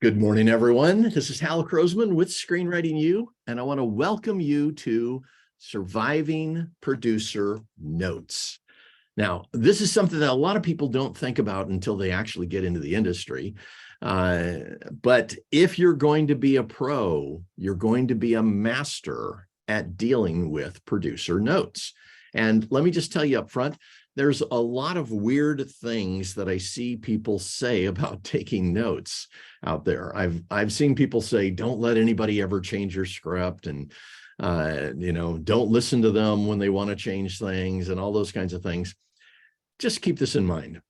Good morning, everyone. This is Hal Krosman with Screenwriting U, and I want to welcome you to Surviving Producer Notes. Now, this is something that a lot of people don't think about until they actually get into the industry. But if you're going to be a pro, you're going to be a master at dealing with producer notes. And let me just tell you up front, there's a lot of weird things that I see people say about taking notes out there. I've seen people say, don't let anybody ever change your script, and don't listen to them when they want to change things and all those kinds of things. Just keep this in mind.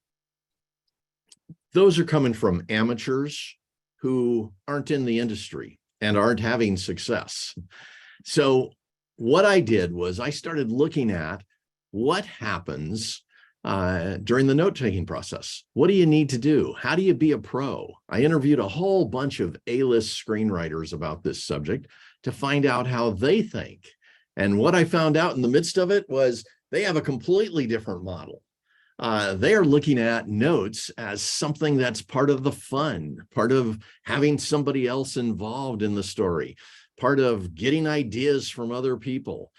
Those are coming from amateurs who aren't in the industry and aren't having success. So what I did was I started looking at what happens during the note-taking process. What do you need to do? How do you be a pro? I interviewed a whole bunch of A-list screenwriters about this subject to find out how they think. And what I found out in the midst of it was they have a completely different model. They are looking at notes as something that's part of the fun, part of having somebody else involved in the story, part of getting ideas from other people,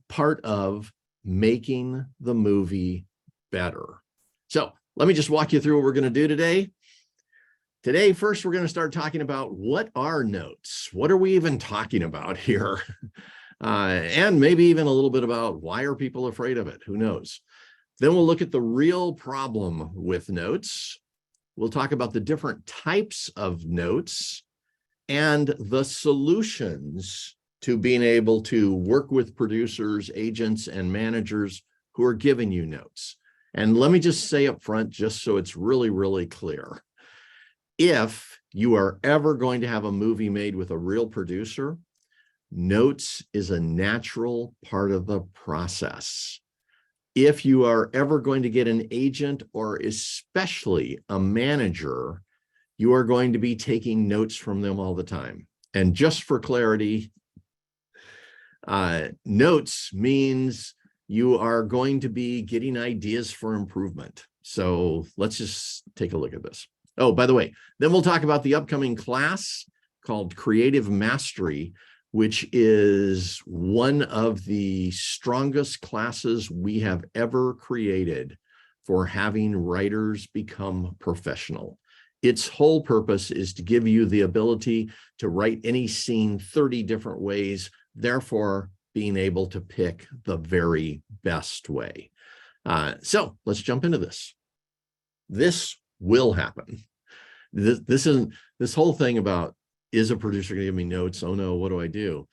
part of making the movie better. So let me just walk you through what we're going to do today. Today, first, we're going to start talking about what are notes? What are we even talking about here? And maybe even a little bit about why are people afraid of it? Who knows? Then we'll look at the real problem with notes. We'll talk about the different types of notes and the solutions to being able to work with producers, agents, and managers who are giving you notes. And let me just say up front, just so it's really, really clear, if you are ever going to have a movie made with a real producer, notes is a natural part of the process. If you are ever going to get an agent or especially a manager, you are going to be taking notes from them all the time. And just for clarity, notes means you are going to be getting ideas for improvement. So let's just take a look at this. Oh, by the way, then we'll talk about the upcoming class called Creative Mastery, which is one of the strongest classes we have ever created for having writers become professional. Its whole purpose is to give you the ability to write any scene 30 different ways, therefore being able to pick the very best way. So let's jump into this. This will happen. This whole thing about, is a producer going to give me notes? Oh no, what do I do?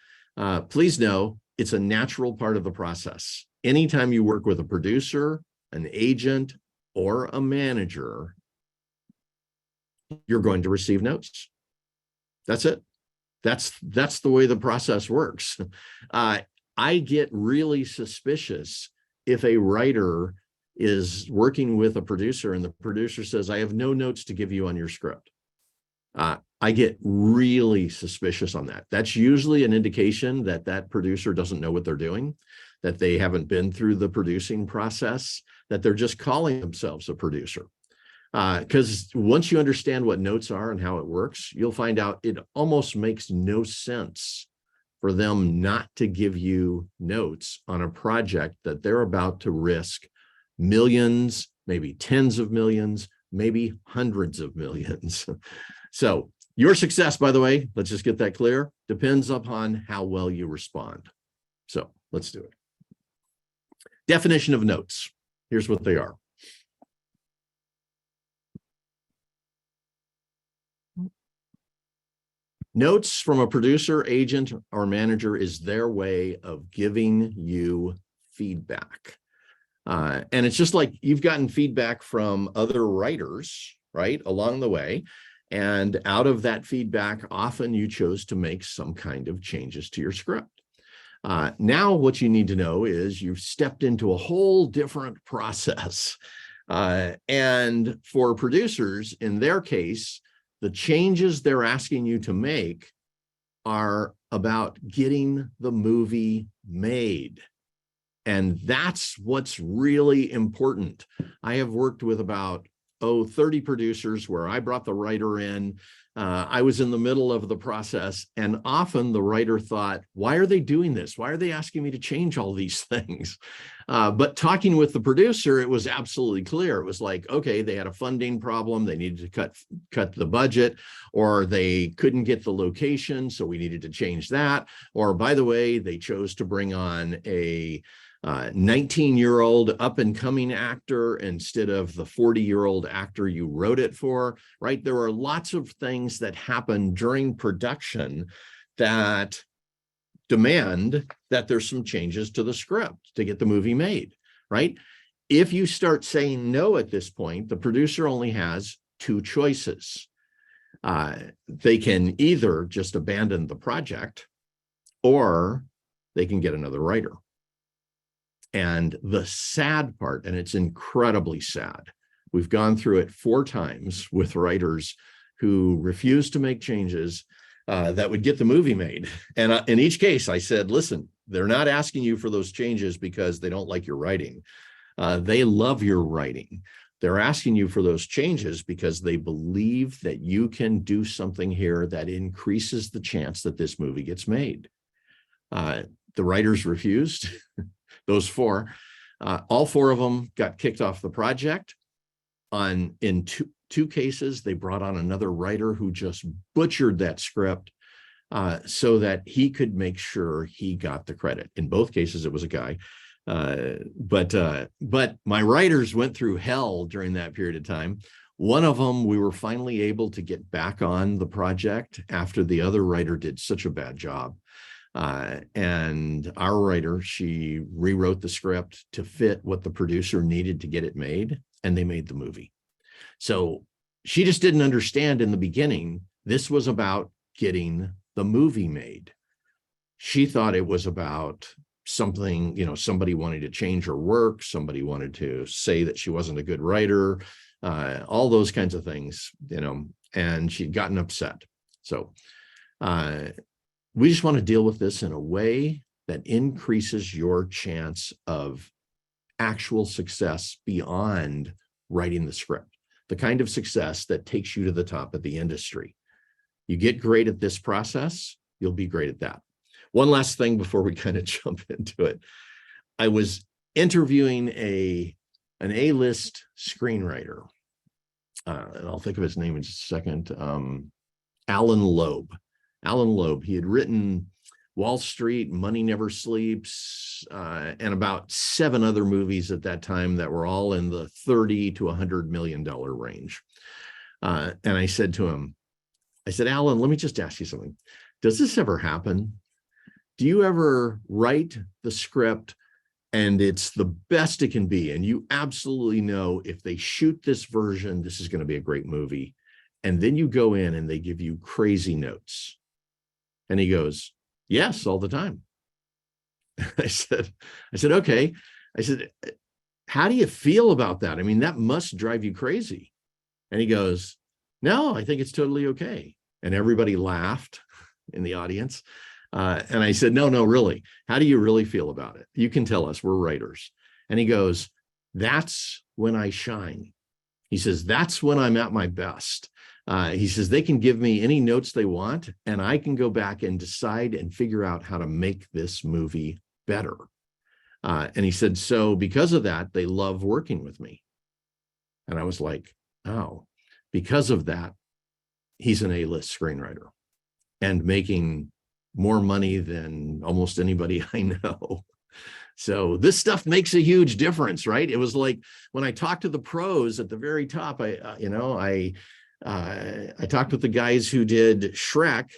Please know it's a natural part of the process. Anytime you work with a producer, an agent, or a manager, you're going to receive notes. That's it. That's the way the process works. I get really suspicious if a writer is working with a producer and the producer says, I have no notes to give you on your script. I get really suspicious on that. That's usually an indication that that producer doesn't know what they're doing, that they haven't been through the producing process, that they're just calling themselves a producer. Because once you understand what notes are and how it works, you'll find out it almost makes no sense for them not to give you notes on a project that they're about to risk millions, maybe tens of millions, maybe hundreds of millions. So your success, by the way, let's just get that clear, depends upon how well you respond. So let's do it. Definition of notes. Here's what they are. Notes from a producer, agent, or manager is their way of giving you feedback. And it's just like you've gotten feedback from other writers, right, along the way. And out of that feedback, often you chose to make some kind of changes to your script. Now what you need to know is you've stepped into a whole different process. And for producers, in their case, the changes they're asking you to make are about getting the movie made. And that's what's really important. I have worked with about 30 producers where I brought the writer in. I was in the middle of the process, and often the writer thought, why are they doing this? Why are they asking me to change all these things? But talking with the producer, it was absolutely clear. It was like, okay, they had a funding problem. They needed to cut the budget, or they couldn't get the location, so we needed to change that. Or, by the way, they chose to bring on a 19-year-old up-and-coming actor instead of the 40-year-old actor you wrote it for, right? There are lots of things that happen during production that demand that there's some changes to the script to get the movie made, right? If you start saying no at this point, the producer only has two choices. They can either just abandon the project, or they can get another writer. And the sad part, and it's incredibly sad, we've gone through it 4 times with writers who refuse to make changes that would get the movie made. And in each case, I said, listen, they're not asking you for those changes because they don't like your writing. They love your writing. They're asking you for those changes because they believe that you can do something here that increases the chance that this movie gets made. The writers refused. Those 4, all 4 of them got kicked off the project. In two cases, they brought on another writer who just butchered that script so that he could make sure he got the credit. In both cases, it was a guy. But my writers went through hell during that period of time. One of them, we were finally able to get back on the project after the other writer did such a bad job. And our writer, she rewrote the script to fit what the producer needed to get it made, and they made the movie. So she just didn't understand in the beginning, this was about getting the movie made. She thought it was about something, somebody wanted to change her work, somebody wanted to say that she wasn't a good writer, all those kinds of things, and she'd gotten upset. So, we just want to deal with this in a way that increases your chance of actual success beyond writing the script, the kind of success that takes you to the top of the industry. You get great at this process, you'll be great at that. One last thing before we kind of jump into it. I was interviewing an A-list screenwriter, and I'll think of his name in just a second, Alan Loeb. Alan Loeb, he had written Wall Street, Money Never Sleeps, and about 7 other movies at that time that were all in the $30 to $100 million range. And I said to him, Alan, let me just ask you something. Does this ever happen? Do you ever write the script and it's the best it can be, and you absolutely know if they shoot this version, this is going to be a great movie, and then you go in and they give you crazy notes? And he goes, yes, all the time. I said, okay. I said, how do you feel about that? I mean, that must drive you crazy. And he goes, no, I think it's totally okay. And everybody laughed in the audience. And I said, no, really. How do you really feel about it? You can tell us, we're writers. And he goes, that's when I shine. He says, that's when I'm at my best. He says, they can give me any notes they want, and I can go back and decide and figure out how to make this movie better. And he said, so because of that, they love working with me. And I was like, oh, because of that, he's an A-list screenwriter and making more money than almost anybody I know. So this stuff makes a huge difference, right? It was like when I talked to the pros at the very top, I talked with the guys who did Shrek,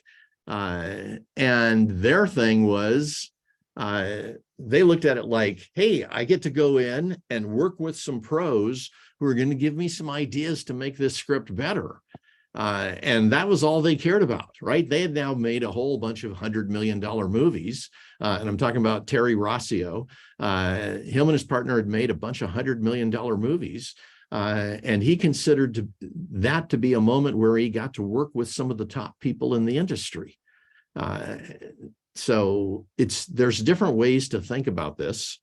and their thing was they looked at it like, hey, I get to go in and work with some pros who are going to give me some ideas to make this script better. And that was all they cared about, right? They had now made a whole bunch of $100 million movies. And I'm talking about Terry Rossio. Him and his partner had made a bunch of $100 million movies. And he considered that to be a moment where he got to work with some of the top people in the industry. So there's different ways to think about this.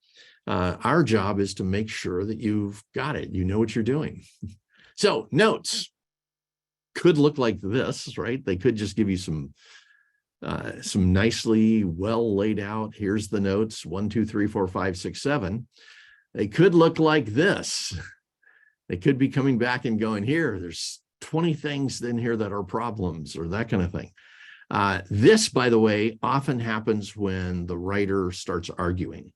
Our job is to make sure that you've got it, you know what you're doing. So notes could look like this, right? They could just give you some nicely well laid out, here's the notes, 1, 2, 3, 4, 5, 6, 7. They could look like this. They could be coming back and going, here, there's 20 things in here that are problems, or that kind of thing. This, by the way, often happens when the writer starts arguing.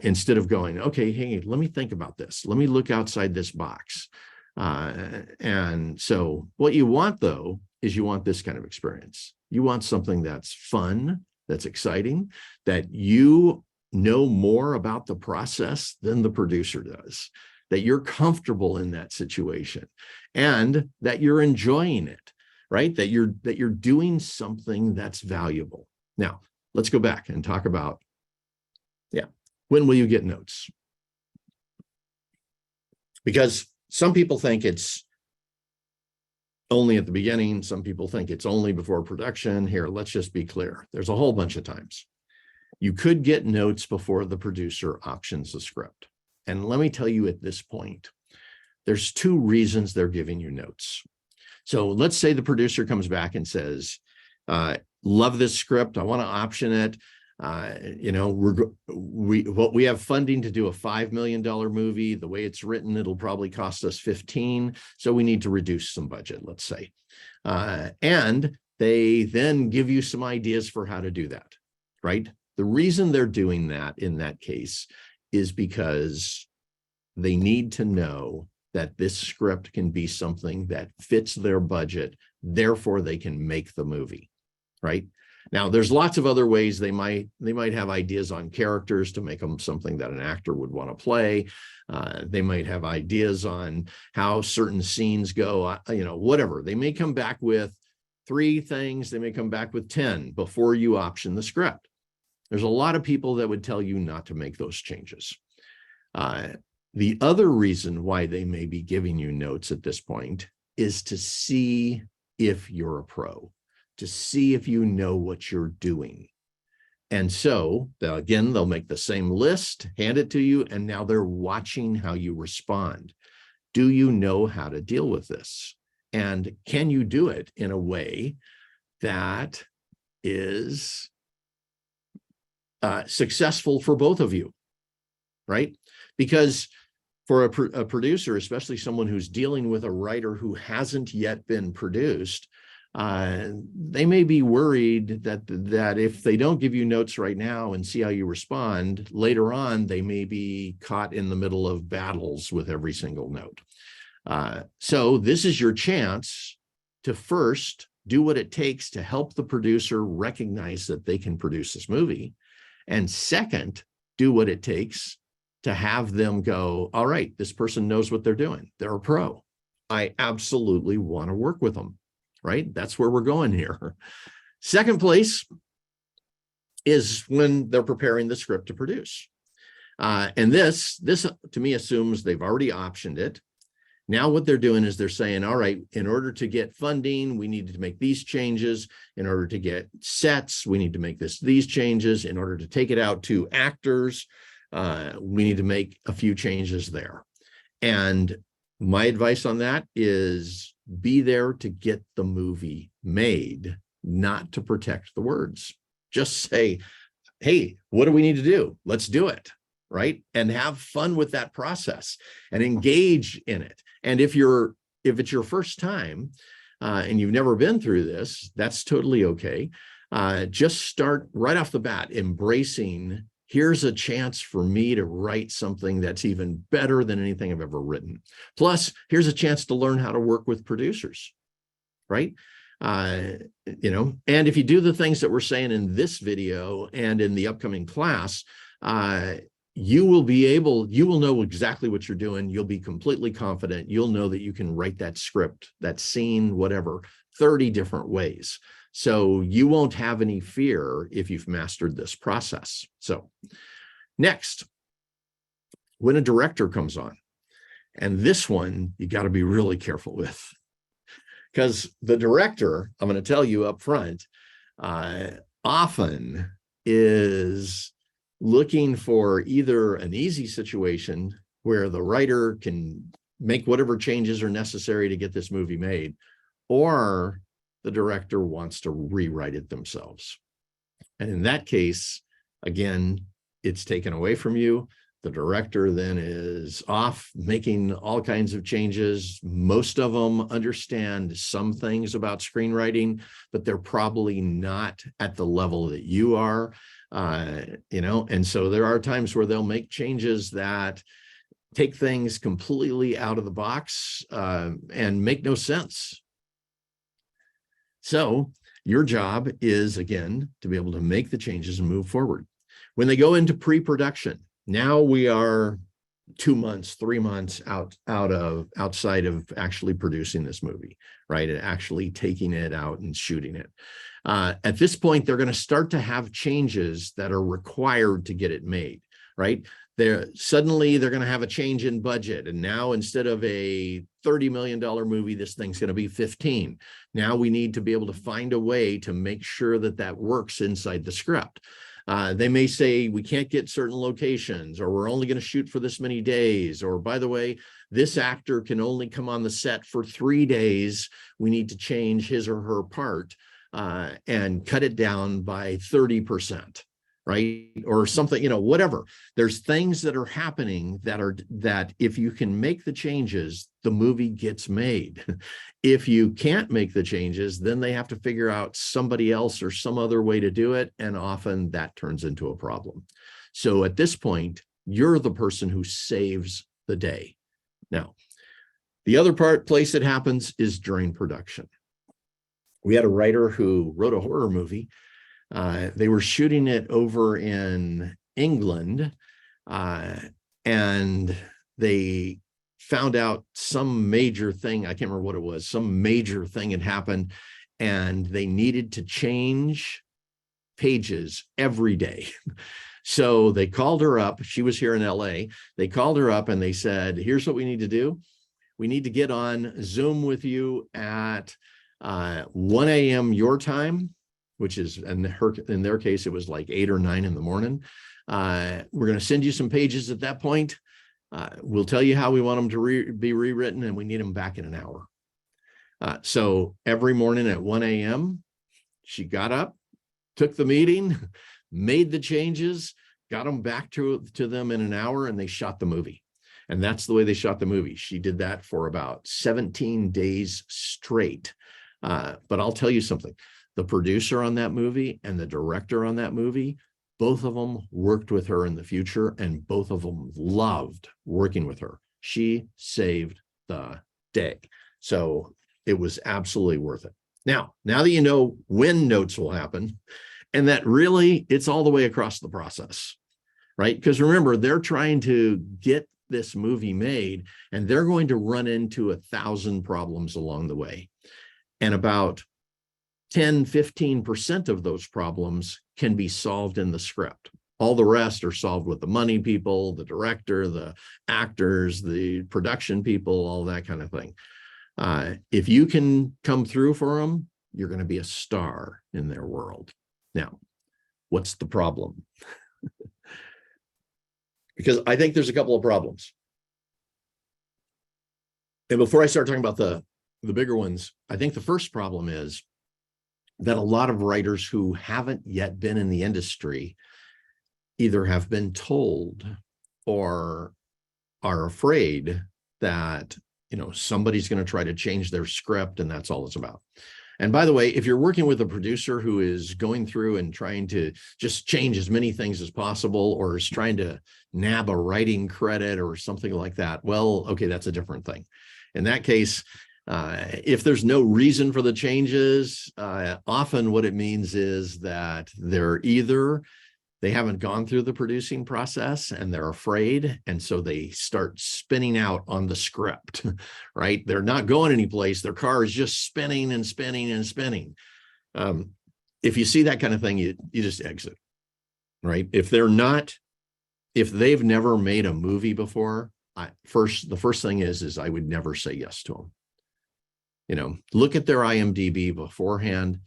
Instead of going, okay, hey, let me think about this. Let me look outside this box. And so what you want, though, is you want this kind of experience. You want something that's fun, that's exciting, that you know more about the process than the producer does, that you're comfortable in that situation, and that you're enjoying it, right? That you're doing something that's valuable. Now, let's go back and talk about, when will you get notes? Because some people think it's only at the beginning. Some people think it's only before production. Here, let's just be clear. There's a whole bunch of times. You could get notes before the producer options the script. And let me tell you at this point, there's 2 reasons they're giving you notes. So let's say the producer comes back and says, love this script. I want to option it. We have funding to do a $5 million movie. The way it's written, it'll probably cost us 15. So we need to reduce some budget, let's say. And they then give you some ideas for how to do that, right? The reason they're doing that in that case is because they need to know that this script can be something that fits their budget. Therefore, they can make the movie, right? Now, there's lots of other ways they might have ideas on characters to make them something that an actor would want to play. They might have ideas on how certain scenes go, whatever. They may come back with 3 things. They may come back with 10 before you option the script. There's a lot of people that would tell you not to make those changes. The other reason why they may be giving you notes at this point is to see if you're a pro, to see if you know what you're doing. And so, again, they'll make the same list, hand it to you, and now they're watching how you respond. Do you know how to deal with this? And can you do it in a way that is successful for both of you, right? Because for a producer, especially someone who's dealing with a writer who hasn't yet been produced, they may be worried that if they don't give you notes right now and see how you respond, later on, they may be caught in the middle of battles with every single note. So this is your chance to first do what it takes to help the producer recognize that they can produce this movie. And second, do what it takes to have them go, all right, this person knows what they're doing. They're a pro. I absolutely want to work with them, right? That's where we're going here. Second place is when they're preparing the script to produce. And this to me assumes they've already optioned it. Now what they're doing is they're saying, all right, in order to get funding, we need to make these changes. In order to get sets, we need to make these changes. In order to take it out to actors, we need to make a few changes there. And my advice on that is be there to get the movie made, not to protect the words. Just say, hey, what do we need to do? Let's do it, right? And have fun with that process and engage in it. And if it's your first time and you've never been through this, that's totally okay. Just start right off the bat embracing, here's a chance for me to write something that's even better than anything I've ever written. Plus, here's a chance to learn how to work with producers, right? And if you do the things that we're saying in this video and in the upcoming class, you will know exactly what you're doing. You'll be completely confident. You'll know that you can write that script, that scene, whatever, 30 different ways. So you won't have any fear if you've mastered this process. So next, when a director comes on, and this one you got to be really careful with, because the director, I'm going to tell you up front, often is looking for either an easy situation where the writer can make whatever changes are necessary to get this movie made, or the director wants to rewrite it themselves. And in that case, again, it's taken away from you. The director then is off making all kinds of changes. Most of them understand some things about screenwriting, but they're probably not at the level that you are, and so there are times where they'll make changes that take things completely out of the box and make no sense. So your job is, again, to be able to make the changes and move forward. When they go into pre-production, now we are 2 months, 3 months outside of actually producing this movie, right? And actually taking it out and shooting it. At this point, they're going to start to have changes that are required to get it made, right? Suddenly they're going to have a change in budget. And now instead of a $30 million movie, this thing's going to be 15. Now we need to be able to find a way to make sure that that works inside the script. They may say we can't get certain locations, or we're only going to shoot for this many days, or by the way, this actor can only come on the set for 3 days. We need to change his or her part and cut it down by 30%, right? Or something, whatever. There's things that are happening that if you can make the changes, the movie gets made. If you can't make the changes, then they have to figure out somebody else or some other way to do it. And often that turns into a problem. So at this point, you're the person who saves the day. Now, the other place it happens is during production. We had a writer who wrote a horror movie. They were shooting it over in England, and they found out some major thing. I can't remember what it was. Some major thing had happened, and they needed to change pages every day. So they called her up. She was here in LA. They called her up and they said, here's what we need to do. We need to get on Zoom with you at 1 a.m. your time, which is, in their case, it was like 8 or 9 in the morning. We're going to send you some pages at that point. We'll tell you how we want them to be rewritten, and we need them back in an hour. So every morning at 1 a.m., she got up, took the meeting, made the changes, got them back to them in an hour, and they shot the movie. And that's the way they shot the movie. She did that for about 17 days straight. But I'll tell you something. The producer on that movie and the director on that movie, both of them worked with her in the future, and both of them loved working with her. She saved the day. So it was absolutely worth it. Now that you know when notes will happen, and that really it's all the way across the process, right? Because remember, they're trying to get this movie made, and they're going to run into 1,000 problems along the way. And about 10-15% of those problems can be solved in the script. All the rest are solved with the money people, the director, the actors, the production people, all that kind of thing. If you can come through for them, you're going to be a star in their world. Now, what's the problem? Because I think there's a couple of problems. And before I start talking about the bigger ones, I think the first problem is that a lot of writers who haven't yet been in the industry either have been told or are afraid that, somebody's going to try to change their script, and that's all it's about. And by the way, if you're working with a producer who is going through and trying to just change as many things as possible, or is trying to nab a writing credit or something like that, well, okay, that's a different thing. In that case, if there's no reason for the changes, often what it means is that they haven't gone through the producing process and they're afraid. And so they start spinning out on the script, right? They're not going anyplace. Their car is just spinning and spinning and spinning. If you see that kind of thing, you just exit, right? If they've never made a movie before, the first thing is I would never say yes to them. Look at their IMDb beforehand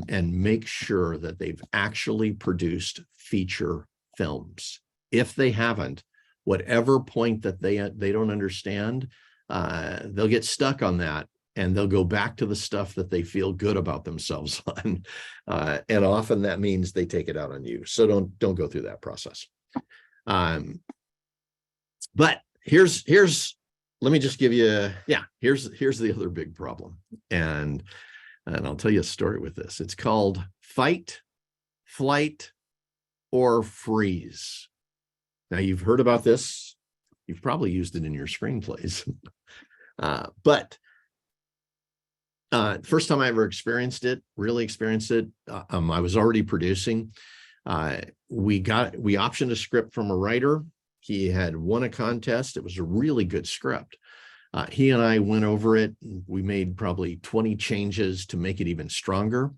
and make sure that they've actually produced feature films. If they haven't, whatever point that they don't understand, they'll get stuck on that, and they'll go back to the stuff that they feel good about themselves on. And often that means they take it out on you. So don't go through that process. But let me just give you, here's the other big problem. And I'll tell you a story with this. It's called fight, flight, or freeze. Now, you've heard about this. You've probably used it in your screenplays. But first time I ever really experienced it, I was already producing. We optioned a script from a writer. He had won a contest. It was a really good script. He and I went over it. We made probably 20 changes to make it even stronger.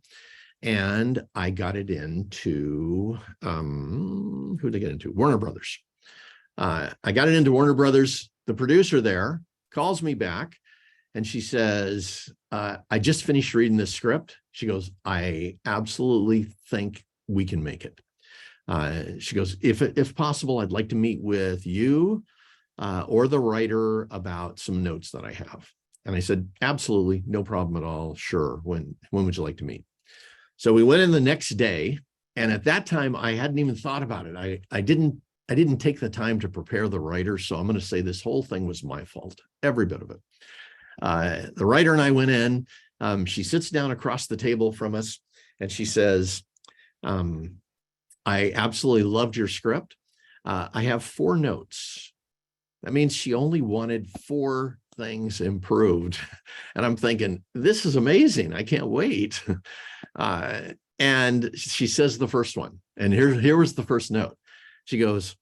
And I got it into, who did I get into? Warner Brothers. I got it into Warner Brothers. The producer there calls me back and she says, I just finished reading this script. She goes, I absolutely think we can make it. She goes, if possible, I'd like to meet with you or the writer about some notes that I have. And I said, absolutely, no problem at all. Sure. When would you like to meet? So we went in the next day. And at that time, I hadn't even thought about it. I didn't take the time to prepare the writer. So I'm going to say this whole thing was my fault, every bit of it. The writer and I went in. She sits down across the table from us and she says, I absolutely loved your script. I have 4 notes. That means she only wanted 4 things improved. And I'm thinking, this is amazing. I can't wait. And she says the first one. And here was the first note. She goes,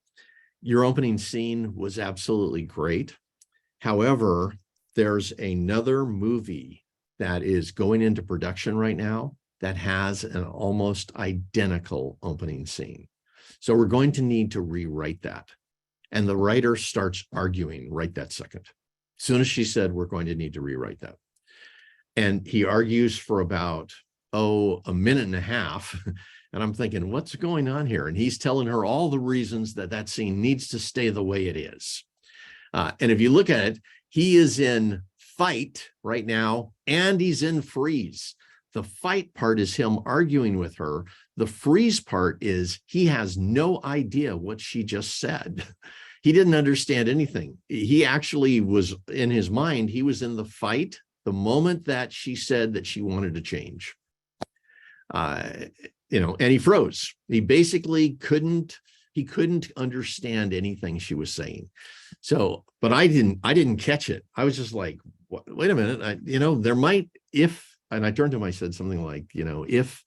your opening scene was absolutely great. However, there's another movie that is going into production right now that has an almost identical opening scene. So we're going to need to rewrite that. And the writer starts arguing right that second. As soon as she said, we're going to need to rewrite that. And he argues for about, a minute and a half. And I'm thinking, what's going on here? And he's telling her all the reasons that scene needs to stay the way it is. And if you look at it, he is in fight right now, and he's in freeze. The fight part is him arguing with her. The freeze part is he has no idea what she just said. He didn't understand anything. He actually was, in his mind, he was in the fight the moment that she said that she wanted to change. And he froze. He basically couldn't understand anything she was saying. So, but I didn't catch it. I was just like, wait a minute. There might, and I turned to him, I said something like, if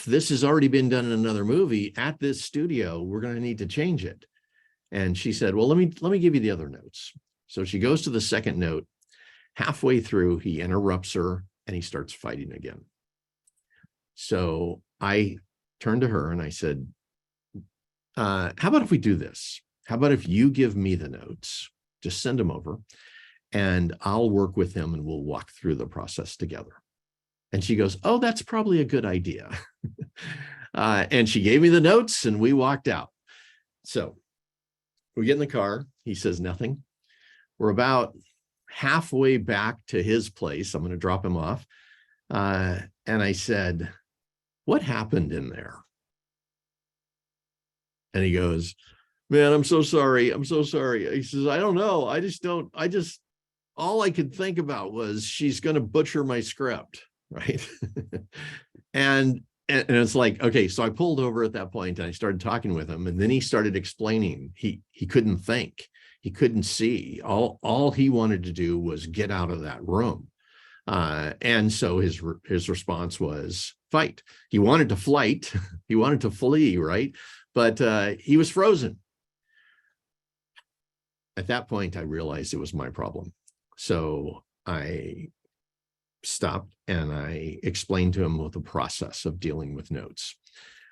this has already been done in another movie at this studio, we're going to need to change it. And she said, well, let me give you the other notes. So she goes to the second note. Halfway through, he interrupts her and he starts fighting again. So I turned to her and I said, how about if we do this? How about if you give me the notes, just send them over and I'll work with him and we'll walk through the process together. And she goes, oh, that's probably a good idea. And she gave me the notes and we walked out. So we get in the car. He says nothing. We're about halfway back to his place. I'm going to drop him off. And I said, what happened in there? And he goes, man, I'm so sorry. I'm so sorry. He says, I don't know. All I could think about was she's going to butcher my script. Right. and it's like, okay, so I pulled over at that point and I started talking with him. And then he started explaining he couldn't think, he couldn't see. All he wanted to do was get out of that room. And so his response was fight. He wanted to flight. He wanted to flee, right? But he was frozen. At that point, I realized it was my problem. So I stopped and I explained to him the process of dealing with notes.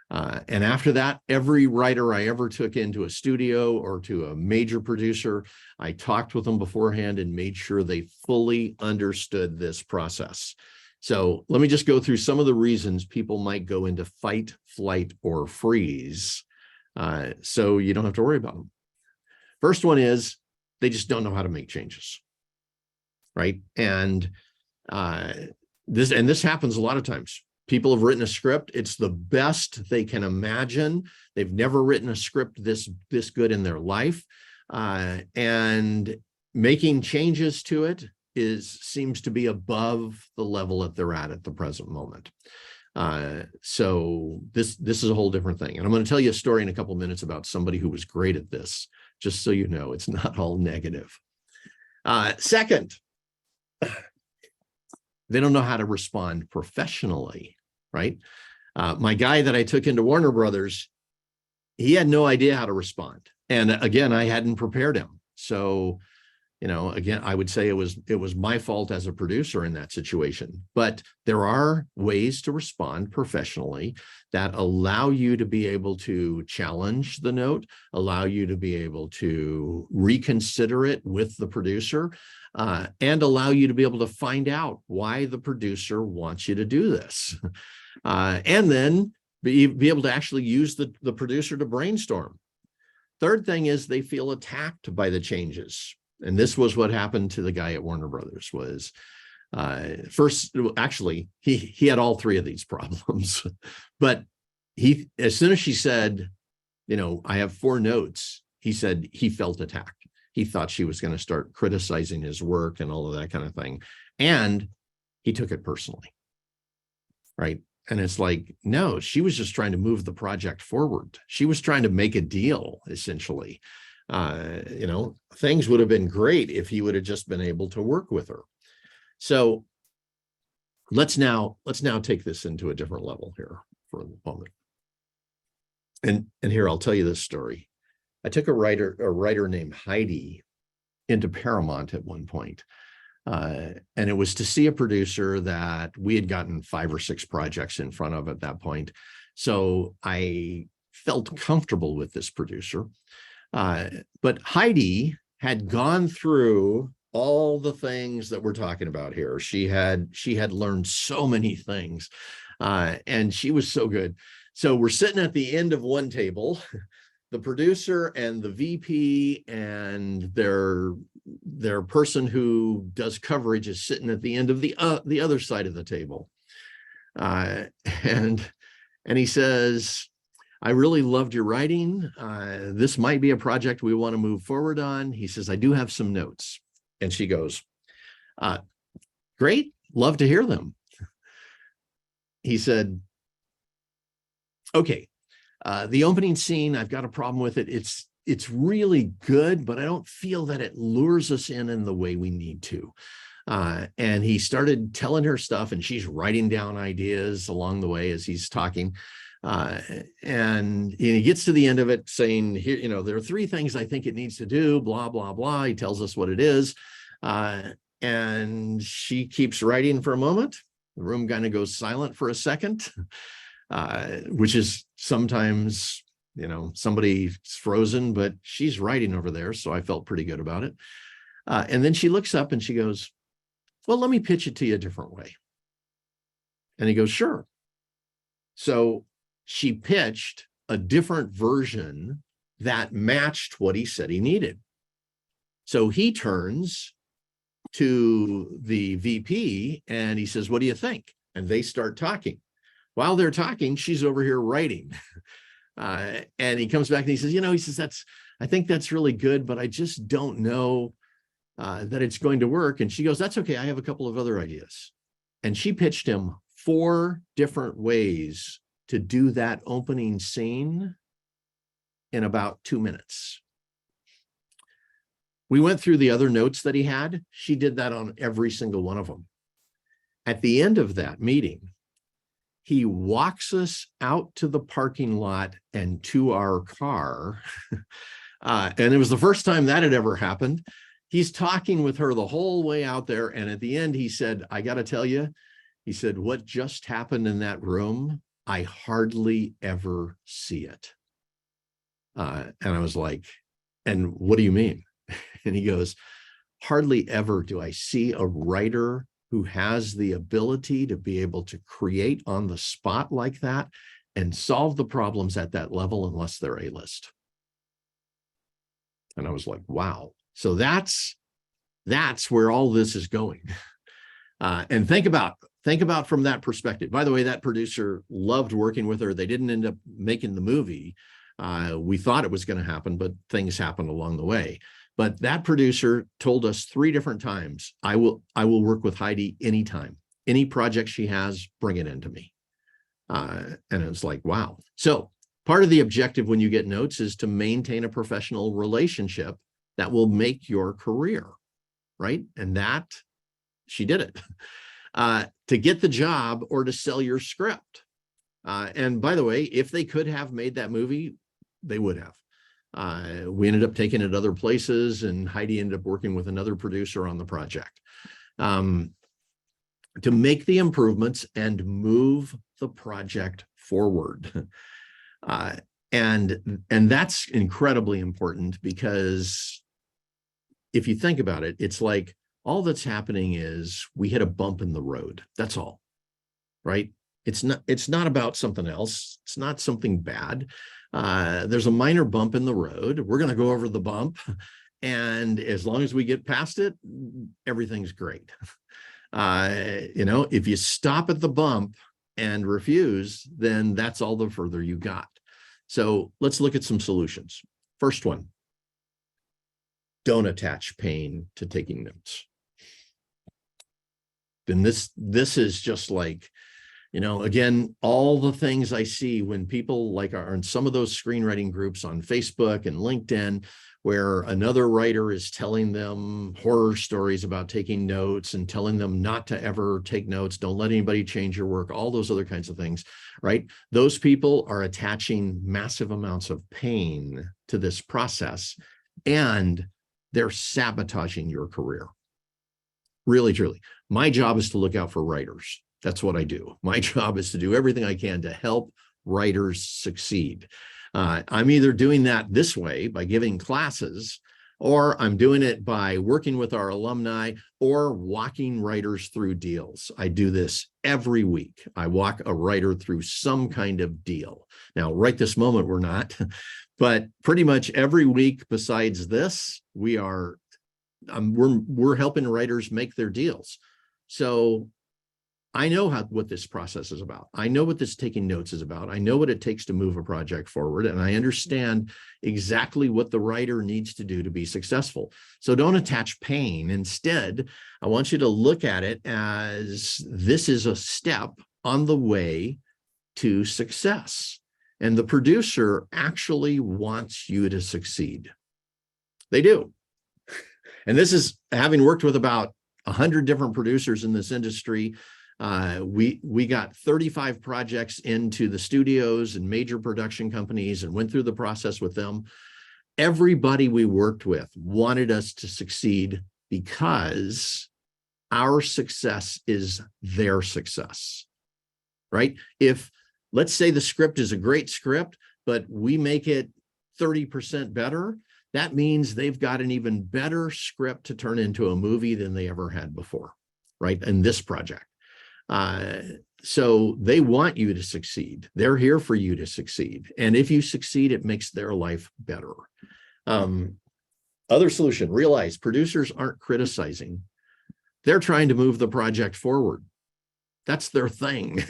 And after that, every writer I ever took into a studio or to a major producer, I talked with them beforehand and made sure they fully understood this process. So let me just go through some of the reasons people might go into fight, flight, or freeze, so you don't have to worry about them. First one is They just don't know how to make changes, right? And this happens a lot of times. People have written a script. It's the best they can imagine. They've never written a script this good in their life. And making changes to it seems to be above the level that they're at the present moment. So this is a whole different thing. And I'm going to tell you a story in a couple of minutes about somebody who was great at this, just so you know, it's not all negative. Second, they don't know how to respond professionally, right? My guy that I took into Warner Brothers, he had no idea how to respond. And again, I hadn't prepared him. So, again, I would say it was my fault as a producer in that situation. But there are ways to respond professionally that allow you to be able to challenge the note, allow you to be able to reconsider it with the producer, and allow you to be able to find out why the producer wants you to do this. And then be able to actually use the producer to brainstorm. Third thing is they feel attacked by the changes. And this was what happened to the guy at Warner Brothers was first, actually, he had all three of these problems. But as soon as she said, I have 4 notes, he said he felt attacked. He thought she was going to start criticizing his work and all of that kind of thing. And he took it personally, right? And it's like, no, she was just trying to move the project forward. She was trying to make a deal, essentially. Things would have been great if he would have just been able to work with her. So let's now take this into a different level here for a moment. And here, I'll tell you this story. I took a writer named Heidi into Paramount at one point. And it was to see a producer that we had gotten 5 or 6 projects in front of at that point. So I felt comfortable with this producer. But Heidi had gone through all the things that we're talking about here. She had learned so many things, and she was so good. So we're sitting at the end of one table, the producer and the VP and their person who does coverage is sitting at the end of the other side of the table. And he says, I really loved your writing. This might be a project we want to move forward on. He says, I do have some notes. And she goes, great, love to hear them. He said, okay, the opening scene, I've got a problem with it. It's really good, but I don't feel that it lures us in the way we need to. And he started telling her stuff, and she's writing down ideas along the way as he's talking. And he gets to the end of it saying, here, there are 3 things I think it needs to do, blah, blah, blah. He tells us what it is. And she keeps writing for a moment. The room kind of goes silent for a second, which is sometimes, somebody's frozen, but she's writing over there. So I felt pretty good about it. And then she looks up and she goes, well, let me pitch it to you a different way. And he goes, sure. So she pitched a different version that matched what he said he needed. So he turns to the VP and he says, what do you think? And they start talking. While they're talking, she's over here writing. And he comes back and he says, I think that's really good, but I just don't know that it's going to work. And she goes, that's okay. I have a couple of other ideas. And she pitched him 4 different ways to do that opening scene in about 2 minutes. We went through the other notes that he had. She did that on every single one of them. At the end of that meeting, he walks us out to the parking lot and to our car. And it was the first time that had ever happened. He's talking with her the whole way out there. And at the end, he said, I got to tell you, he said, what just happened in that room, I hardly ever see it. And I was like, and what do you mean? And he goes, hardly ever do I see a writer who has the ability to be able to create on the spot like that and solve the problems at that level unless they're A-list. And I was like, wow. So that's where all this is going. And think about from that perspective. By the way, that producer loved working with her. They didn't end up making the movie. We thought it was going to happen, but things happened along the way. But that producer told us 3 different times, I will work with Heidi anytime. Any project she has, bring it into me. And it was like, wow. So part of the objective when you get notes is to maintain a professional relationship that will make your career, right? And that, she did it. To get the job or to sell your script. And by the way, if they could have made that movie, they would have. We ended up taking it other places, and Heidi ended up working with another producer on the project to make the improvements and move the project forward. And that's incredibly important, because if you think about it, it's like all that's happening is we hit a bump in the road. That's all, right? It's not about something else. It's not something bad. There's a minor bump in the road. We're going to go over the bump. And as long as we get past it, everything's great. If you stop at the bump and refuse, then that's all the further you got. So let's look at some solutions. First one, don't attach pain to taking notes. And this is just like, again, all the things I see when people are in some of those screenwriting groups on Facebook and LinkedIn, where another writer is telling them horror stories about taking notes and telling them not to ever take notes, don't let anybody change your work, all those other kinds of things, right? Those people are attaching massive amounts of pain to this process, and they're sabotaging your career. Really, truly. My job is to look out for writers. That's what I do. My job is to do everything I can to help writers succeed. I'm either doing that this way by giving classes, or I'm doing it by working with our alumni or walking writers through deals. I do this every week. I walk a writer through some kind of deal. Now, right this moment, we're not, but pretty much every week besides this, we're helping writers make their deals. So I know what this process is about. I know what this taking notes is about. I know what it takes to move a project forward, and I understand exactly what the writer needs to do to be successful. So don't attach pain. Instead, I want you to look at it as this is a step on the way to success. And the producer actually wants you to succeed. They do. And this is having worked with about 100 different producers in this industry. We got 35 projects into the studios and major production companies and went through the process with them. Everybody we worked with wanted us to succeed because our success is their success, right? If, let's say, the script is a great script, but we make it 30% better, that means they've got an even better script to turn into a movie than they ever had before, right? In this project. So they want you to succeed. They're here for you to succeed. And if you succeed, it makes their life better. Other solution, realize producers aren't criticizing. They're trying to move the project forward. That's their thing,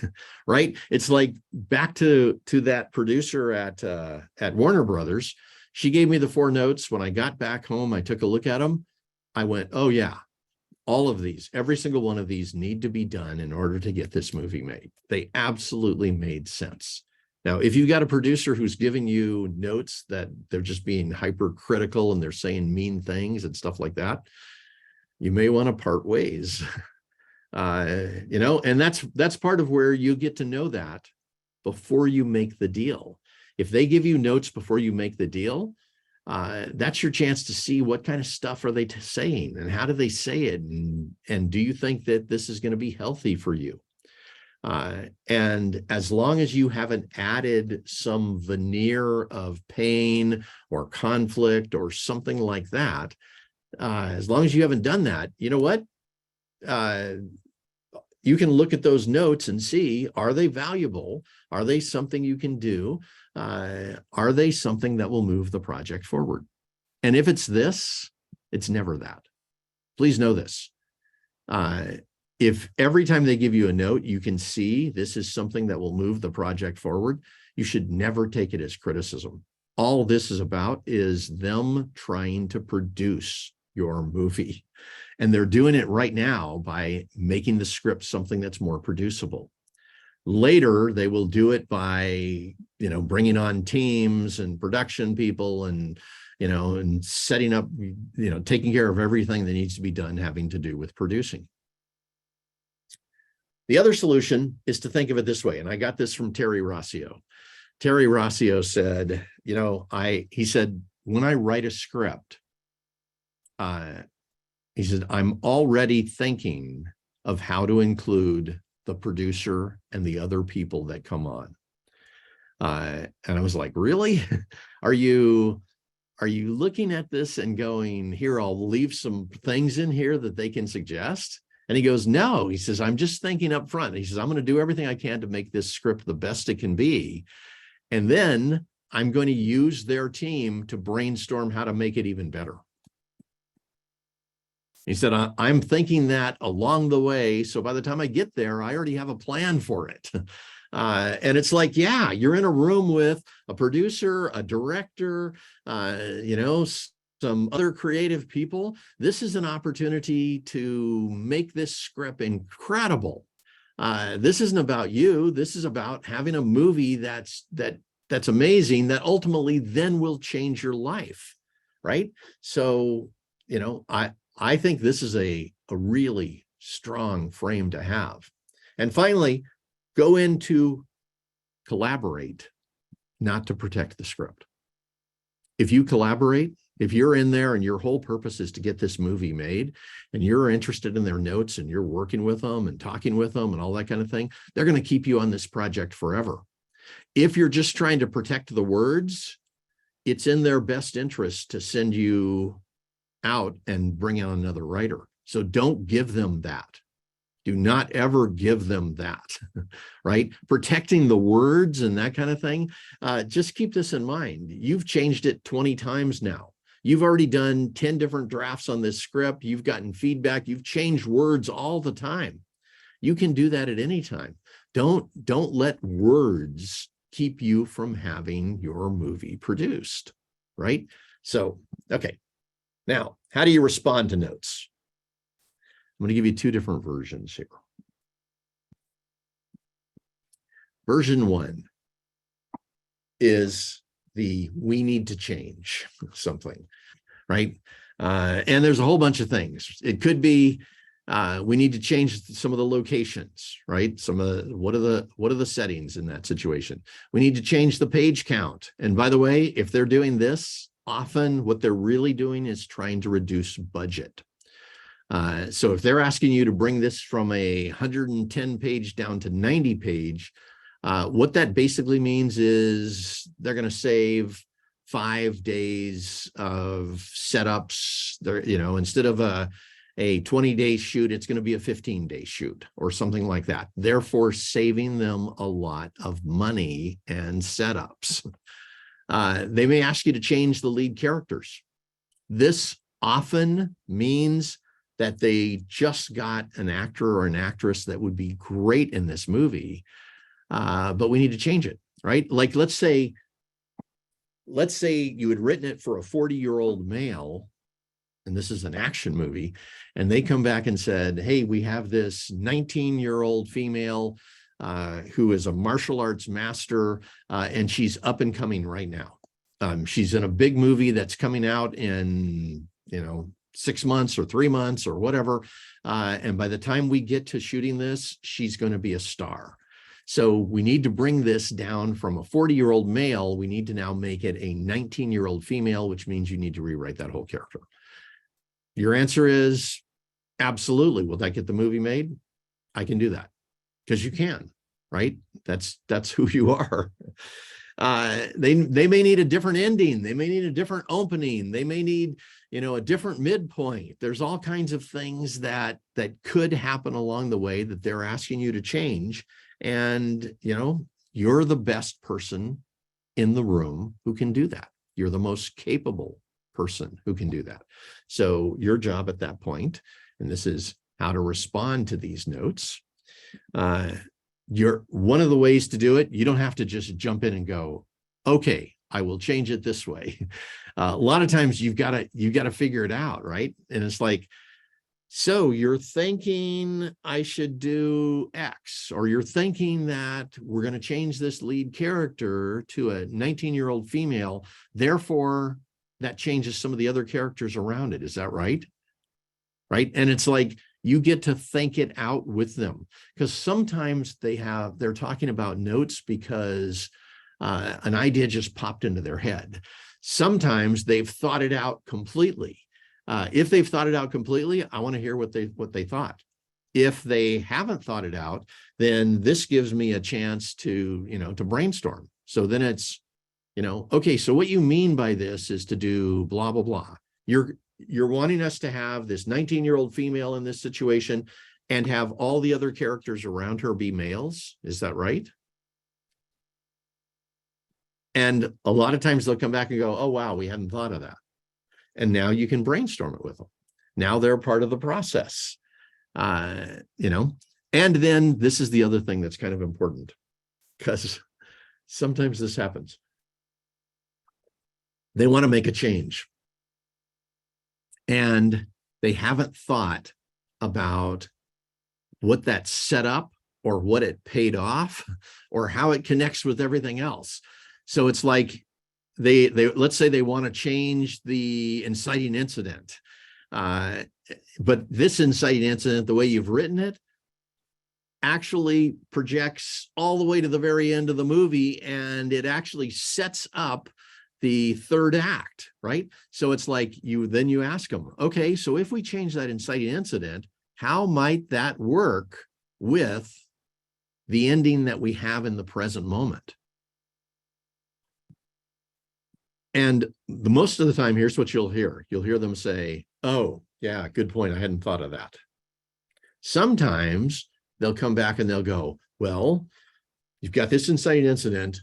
right? It's like back to that producer at Warner Brothers. She gave me the 4 notes. When I got back home, I took a look at them. I went, oh yeah, all of these, every single one of these need to be done in order to get this movie made. They absolutely made sense. Now, if you've got a producer who's giving you notes that they're just being hypercritical and they're saying mean things and stuff like that, you may want to part ways. And that's part of where you get to know that before you make the deal. If they give you notes before you make the deal, that's your chance to see what kind of stuff are they saying and how do they say it, and do you think that this is going to be healthy for you? And as long as you haven't added some veneer of pain or conflict or something like that, as long as you haven't done that, you know what? You can look at those notes and see, are they valuable? Are they something you can do? Are they something that will move the project forward? And if it's this, It's never that. Please know this. If every time they give you a note, you can see this is something that will move the project forward, you should never take it as criticism. All this is about is them trying to produce your movie. And they're doing it right now by making the script something that's more producible. Later, they will do it by, bringing on teams and production people and, and setting up, taking care of everything that needs to be done having to do with producing. The other solution is to think of it this way, and I got this from Terry Rossio. Terry Rossio said, he said, when I write a script, he said, I'm already thinking of how to include the producer and the other people that come on. And I was like, really? Are you looking at this and going, here, I'll leave some things in here that they can suggest? And he goes, no, he says, I'm just thinking up front. He says, I'm going to do everything I can to make this script the best it can be. And then I'm going to use their team to brainstorm how to make it even better. He said, I'm thinking that along the way. So by the time I get there, I already have a plan for it. And it's like, yeah, you're in a room with a producer, a director, some other creative people. This is an opportunity to make this script incredible. This isn't about you. This is about having a movie that's amazing, that ultimately then will change your life, right? So, I think this is a really strong frame to have. And finally, go in to collaborate, not to protect the script. If you collaborate, if you're in there and your whole purpose is to get this movie made and you're interested in their notes and you're working with them and talking with them and all that kind of thing, they're going to keep you on this project forever. If you're just trying to protect the words, it's in their best interest to send you out and bring on another writer. So don't give them that. Do not ever give them that, right? Protecting the words and that kind of thing. Just keep this in mind. You've changed it 20 times now. You've already done 10 different drafts on this script. You've gotten feedback. You've changed words all the time. You can do that at any time. Don't let words keep you from having your movie produced, right? So, okay. Now, how do you respond to notes? I'm going to give you two different versions here. Version one is we need to change something, right? And there's a whole bunch of things. It could be we need to change some of the locations, right? What are the settings in that situation? We need to change the page count. And by the way, if they're doing this, often what they're really doing is trying to reduce budget. So if they're asking you to bring this from a 110 page down to 90 page, what that basically means is they're going to save 5 days of setups. Instead of a 20-day shoot, it's going to be a 15-day shoot or something like that. Therefore, saving them a lot of money and setups. They may ask you to change the lead characters. This often means that they just got an actor or an actress that would be great in this movie, but we need to change it, right? Like, let's say you had written it for a 40-year-old male, and this is an action movie, and they come back and said, hey, we have this 19-year-old female who is a martial arts master, and she's up and coming right now. She's in a big movie that's coming out in, 6 months or 3 months or whatever. And by the time we get to shooting this, she's going to be a star. So we need to bring this down from a 40-year-old male. We need to now make it a 19-year-old female, which means you need to rewrite that whole character. Your answer is absolutely. Will that get the movie made? I can do that because you can, right? That's who you are. They may need a different ending. They may need a different opening. They may need, a different midpoint. There's all kinds of things that could happen along the way that they're asking you to change. And, you're the best person in the room who can do that. You're the most capable person who can do that. So your job at that point, and this is how to respond to these notes. One of the ways to do it, you don't have to just jump in and go, okay, I will change it this way. A lot of times you've got to figure it out, right? And it's like, so you're thinking I should do X, or you're thinking that we're going to change this lead character to a 19-year-old female. Therefore, that changes some of the other characters around it. Is that right? Right. And it's like, you get to think it out with them, because sometimes they're talking about notes because an idea just popped into their head. Sometimes they've thought it out completely. If they've thought it out completely, I want to hear what they thought. If they haven't thought it out, then this gives me a chance to brainstorm. So then it's, okay, so what you mean by this is to do blah, blah, blah. You're wanting us to have this 19-year-old female in this situation and have all the other characters around her be males. Is that right? And a lot of times they'll come back and go, oh, wow, we hadn't thought of that. And now you can brainstorm it with them. Now they're part of the process, And then this is the other thing that's kind of important, because sometimes this happens. They want to make a change, and they haven't thought about what that set up or what it paid off or how it connects with everything else. So it's like they let's say they want to change the inciting incident, but this inciting incident, the way you've written it, actually projects all the way to the very end of the movie, and it actually sets up the third act, right? So it's like you ask them, okay, so if we change that inciting incident, how might that work with the ending that we have in the present moment? And the most of the time, here's what you'll hear. You'll hear them say, oh, yeah, good point. I hadn't thought of that. Sometimes they'll come back and they'll go, well, you've got this inciting incident.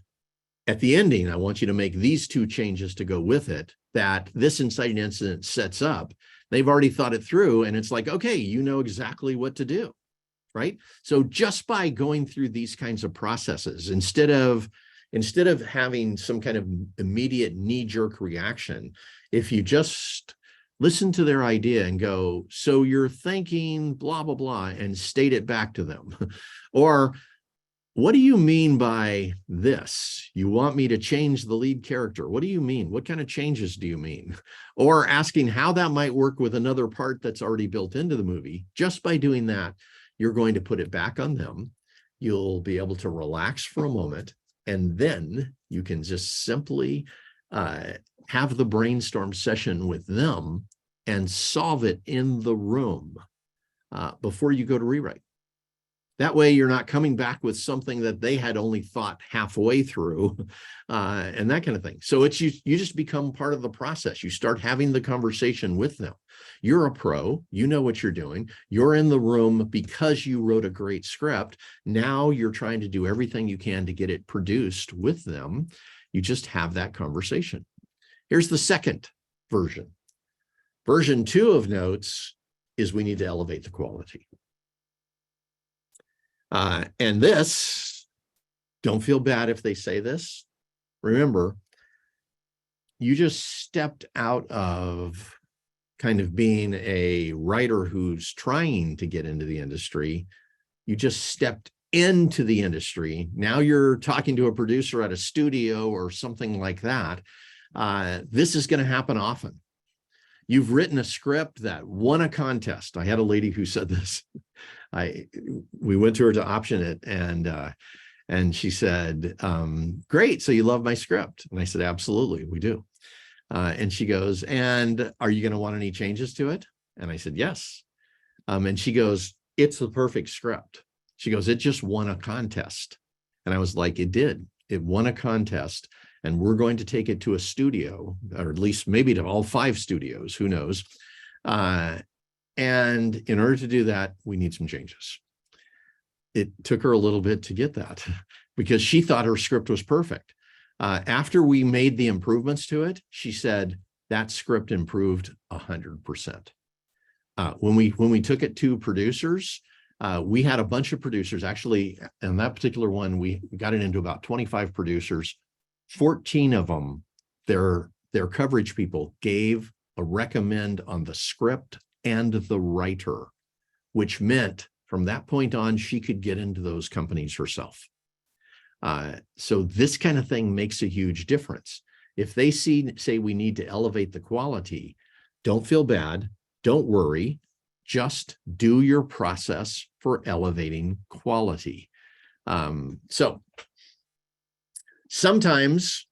At the ending, I want you to make these two changes to go with it that this inciting incident sets up. They've already thought it through, and it's like, okay, you know exactly what to do, right? So just by going through these kinds of processes, instead of having some kind of immediate knee-jerk reaction, if you just listen to their idea and go, so you're thinking blah, blah, blah, and state it back to them. Or, what do you mean by this? You want me to change the lead character? What do you mean? What kind of changes do you mean? Or asking how that might work with another part that's already built into the movie. Just by doing that, you're going to put it back on them. You'll be able to relax for a moment, and then you can just simply have the brainstorm session with them and solve it in the room before you go to rewrite. That way you're not coming back with something that they had only thought halfway through, and that kind of thing. So it's you just become part of the process. You start having the conversation with them. You're a pro, you know what you're doing. You're in the room because you wrote a great script. Now you're trying to do everything you can to get it produced with them. You just have that conversation. Here's the second version. Version 2 of notes is we need to elevate the quality. And this, don't feel bad if they say this. Remember, you just stepped out of kind of being a writer who's trying to get into the industry. You just stepped into the industry. Now you're talking to a producer at a studio or something like that. This is going to happen often. You've written a script that won a contest. I had a lady who said this. We went to her to option it, and she said, great, so you love my script? And I said, absolutely, we do. And she goes, and are you going to want any changes to it? And I said, yes. And she goes, it's the perfect script. She goes, it just won a contest. And I was like, it did. It won a contest, and we're going to take it to a studio, or at least maybe to all 5 studios, who knows. And in order to do that, we need some changes. It took her a little bit to get that because she thought her script was perfect. After we made the improvements to it, she said, that script improved 100%. When we took it to producers, we had a bunch of producers. Actually, in that particular one, we got it into about 25 producers. 14 of them, their coverage people gave a recommend on the script and the writer, which meant from that point on, she could get into those companies herself. So this kind of thing makes a huge difference. If they say we need to elevate the quality, don't feel bad, don't worry, just do your process for elevating quality. So sometimes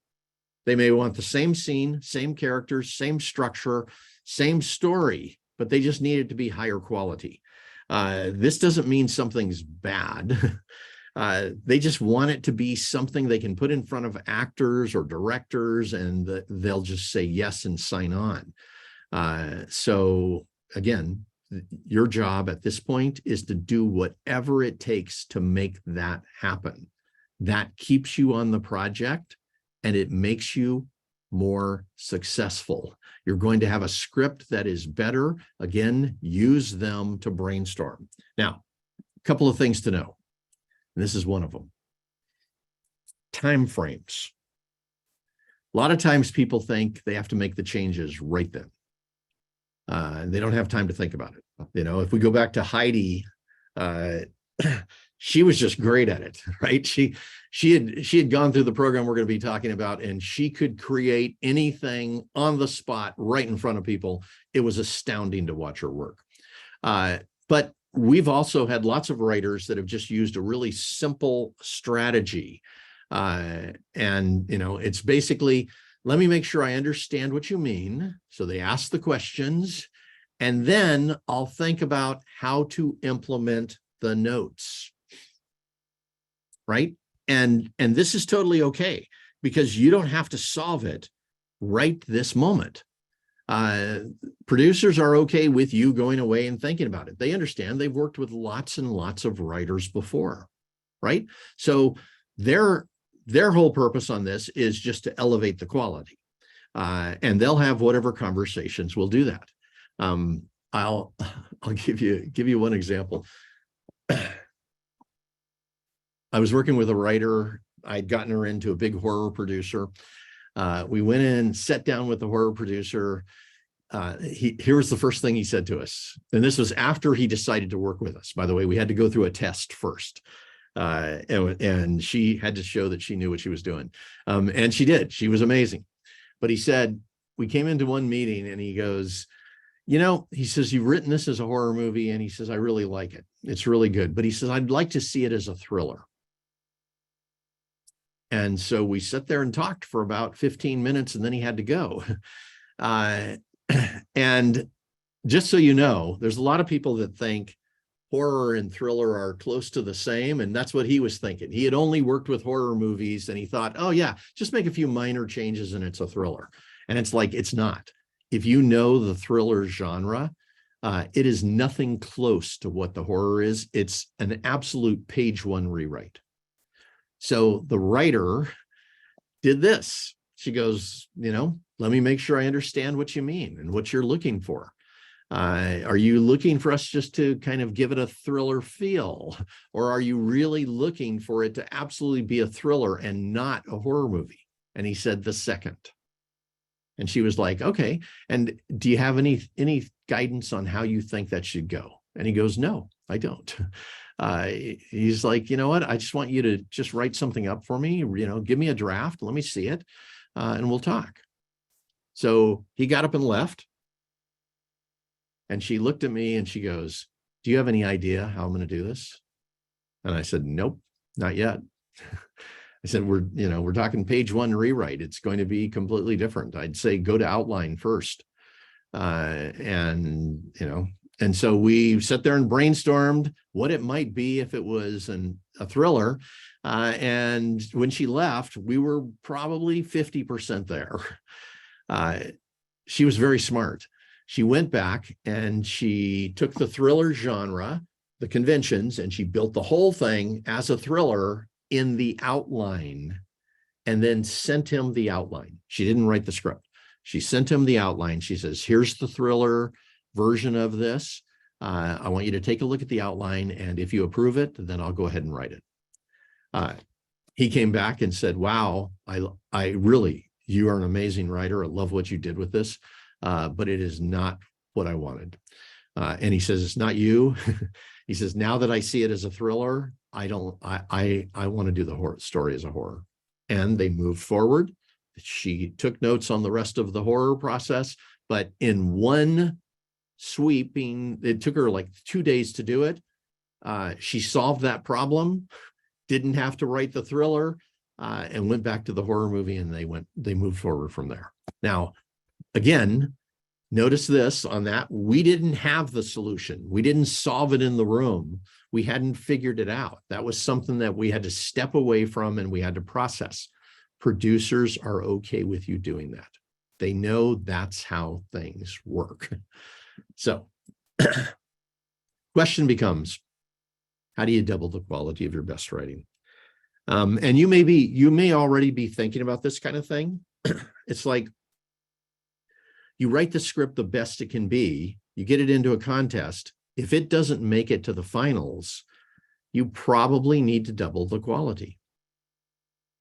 they may want the same scene, same characters, same structure, same story, but they just need it to be higher quality. This doesn't mean something's bad. They just want it to be something they can put in front of actors or directors, and they'll just say yes and sign on. So again, your job at this point is to do whatever it takes to make that happen. That keeps you on the project and it makes you more successful. You're going to have a script that is better. Again, use them to brainstorm. Now, a couple of things to know. And this is one of them. Time frames. A lot of times people think they have to make the changes right then. They don't have time to think about it. You know, if we go back to Heidi, she was just great at it, right? She had gone through the program we're going to be talking about, and she could create anything on the spot right in front of people. It was astounding to watch her work. But we've also had lots of writers that have just used a really simple strategy. And, you know, it's basically, let me make sure I understand what you mean. So they ask the questions, and then I'll think about how to implement the notes. Right? And this is totally okay, because you don't have to solve it right this moment. Producers are okay with you going away and thinking about it. They understand. They've worked with lots and lots of writers before, right? So their whole purpose on this is just to elevate the quality. And they'll have whatever conversations will do that. I'll give you one example. I was working with a writer. I'd gotten her into a big horror producer. We went in, sat down with the horror producer. Here was the first thing he said to us. And this was after he decided to work with us. By the way, we had to go through a test first. And she had to show that she knew what she was doing. And she did. She was amazing. But he said, we came into one meeting and he goes, you know, he says, you've written this as a horror movie. And he says, I really like it. It's really good. But he says, I'd like to see it as a thriller. And so we sat there and talked for about 15 minutes, and then he had to go. And just so you know, there's a lot of people that think horror and thriller are close to the same, and that's what he was thinking. He had only worked with horror movies, and he thought, oh yeah, just make a few minor changes and it's a thriller. And it's like, it's not. If you know the thriller genre, it is nothing close to what the horror is. It's an absolute page one rewrite. So the writer did this. She goes, you know, let me make sure I understand what you mean and what you're looking for. Are you looking for us just to kind of give it a thriller feel? Or are you really looking for it to absolutely be a thriller and not a horror movie? And he said the second. And she was like, okay. And do you have any guidance on how you think that should go? And he goes, no, I don't. He's like, you know what? I just want you to just write something up for me. You know, give me a draft. Let me see it, and we'll talk. So he got up and left. And she looked at me and she goes, do you have any idea how I'm going to do this? And I said, nope, not yet. I said, we're talking page one rewrite. It's going to be completely different. I'd say go to outline first. And so we sat there and brainstormed what it might be if it was a thriller. And when she left, we were probably 50% there. She was very smart. She went back and she took the thriller genre, the conventions, and she built the whole thing as a thriller in the outline, and then sent him the outline. She didn't write the script. She sent him the outline. She says, here's the thriller version of this. I want you to take a look at the outline, and if you approve it, then I'll go ahead and write it. He came back and said, wow, I really, you are an amazing writer. I love what you did with this, but it is not what I wanted. And he says, it's not you. He says, now that I see it as a thriller, I want to do the horror story as a horror. And they moved forward. She took notes on the rest of the horror process, but in one sweeping, it took her like 2 days to do it. She solved that problem, didn't have to write the thriller, and went back to the horror movie, and they moved forward from there. Now, again, notice this on that. We didn't have the solution. We didn't solve it in the room. We hadn't figured it out. That was something that we had to step away from and we had to process. Producers are okay with you doing that. They know that's how things work. So question becomes, how do you double the quality of your best writing? And you may already be thinking about this kind of thing. It's like, you write the script the best it can be, you get it into a contest. If it doesn't make it to the finals, you probably need to double the quality.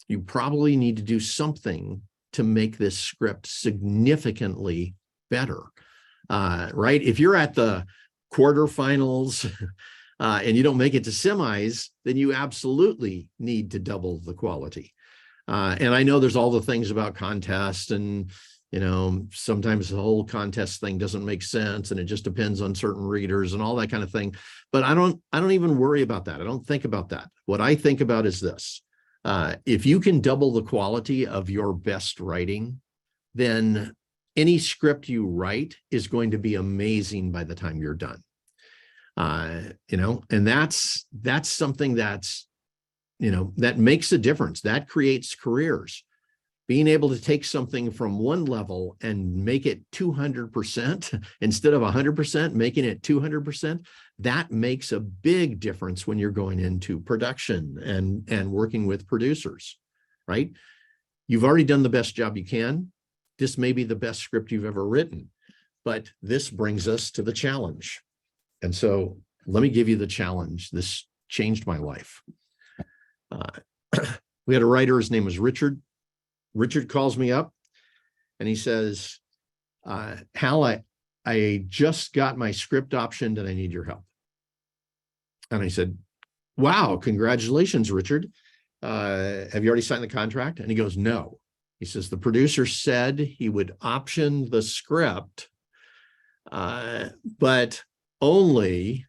You probably need to do something to make this script significantly better, right? If you're at the quarterfinals and you don't make it to semis, then you absolutely need to double the quality. And I know there's all the things about contests, and sometimes the whole contest thing doesn't make sense, and it just depends on certain readers and all that kind of thing. But I don't even worry about that. I don't think about that. What I think about is this. If you can double the quality of your best writing, then any script you write is going to be amazing by the time you're done. And that's something that's, that makes a difference. That creates careers. Being able to take something from one level and make it 200% instead of 100%, making it 200%, that makes a big difference when you're going into production and working with producers, right? You've already done the best job you can. This may be the best script you've ever written, but this brings us to the challenge. And so let me give you the challenge. This changed my life. We had a writer, his name was Richard. Richard calls me up and he says, Hal, I just got my script optioned and I need your help. And I said, wow, congratulations, Richard. Have you already signed the contract? And he goes, no. He says, the producer said he would option the script, but only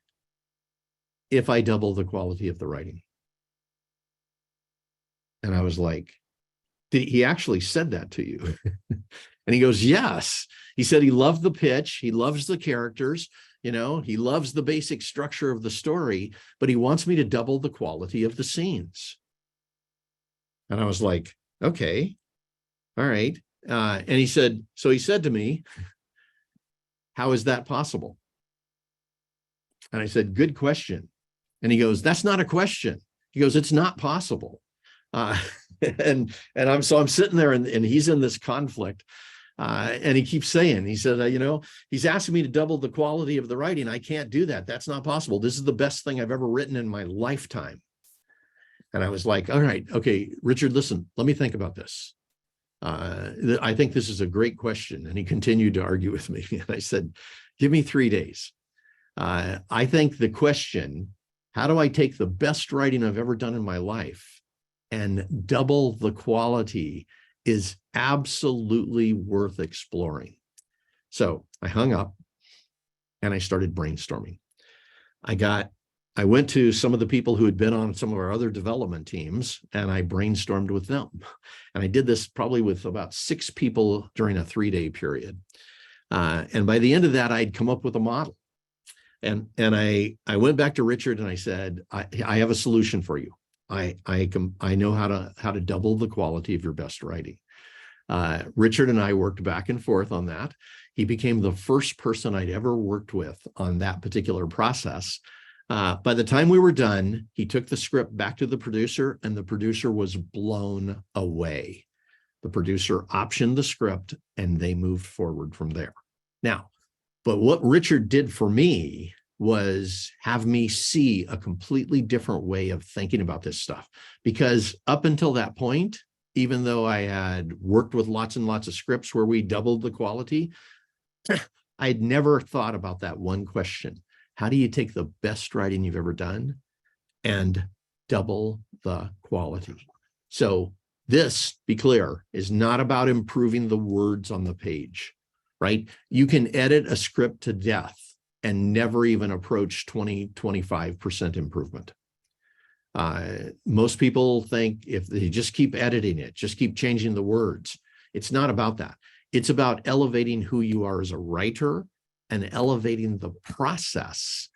if I double the quality of the writing. And I was like, he actually said that to you? And he goes, yes. He said he loved the pitch. He loves the characters. He loves the basic structure of the story, but he wants me to double the quality of the scenes. And I was like, okay, all right. And he said to me, how is that possible? And I said, good question. And he goes, that's not a question. He goes, it's not possible. And I'm sitting there and he's in this conflict. And he keeps saying, he said, he's asking me to double the quality of the writing. I can't do that. That's not possible. This is the best thing I've ever written in my lifetime. And I was like, all right, okay, Richard, listen, let me think about this. I think this is a great question. And he continued to argue with me. And I said, give me 3 days. I think the question, how do I take the best writing I've ever done in my life and double the quality, is absolutely worth exploring. So I hung up and I started brainstorming. I went to some of the people who had been on some of our other development teams and I brainstormed with them. And I did this probably with about 6 people during a 3-day period. And by the end of that, I'd come up with a model. And I went back to Richard and I said, I have a solution for you. I know how to double the quality of your best writing. Richard and I worked back and forth on that. He became the first person I'd ever worked with on that particular process. By the time we were done, he took the script back to the producer and the producer was blown away. The producer optioned the script and they moved forward from there. Now, but what Richard did for me was have me see a completely different way of thinking about this stuff. Because up until that point, even though I had worked with lots and lots of scripts where we doubled the quality, I'd never thought about that one question. How do you take the best writing you've ever done and double the quality? So this, be clear, is not about improving the words on the page, right? You can edit a script to death and never even approach 20-25% improvement. Most people think if they just keep editing it, just keep changing the words. It's not about that. It's about elevating who you are as a writer and elevating the process